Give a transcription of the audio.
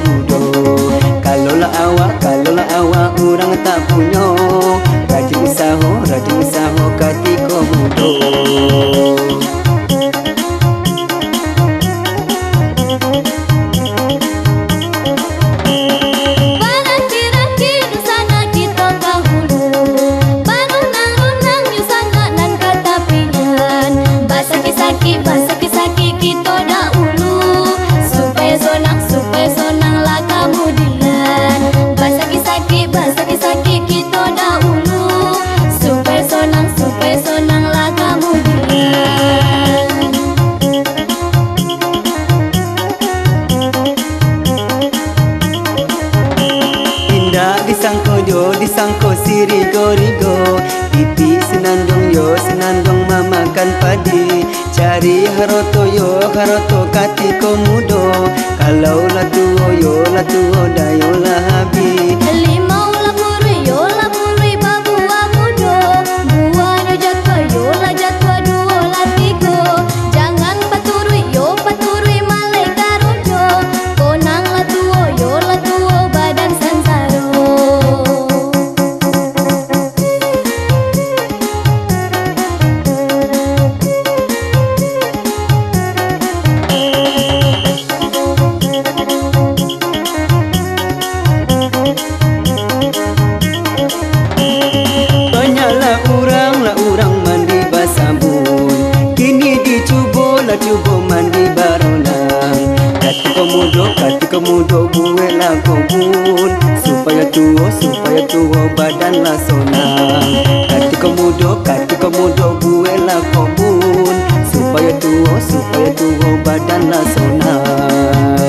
mudo. Kalaulah awak orang tak punya, rajin usaha ketika mudo. Disangko sirigo-rigo, pipi senandong mamakan padi. Cari haroto katiko mudo. Kalau la tuo dayo la habi. Limau la puri babu wa mudo. Buano jatwa duo la tigo. Jangan paturui malai karudo. Konang la tuo badan sansaro. Cuba mandi baronang. Ketika mudo buat lah kebun, supaya tua badan lah sonang. Ketika mudo buat lah kebun, supaya tua badan lah sonang.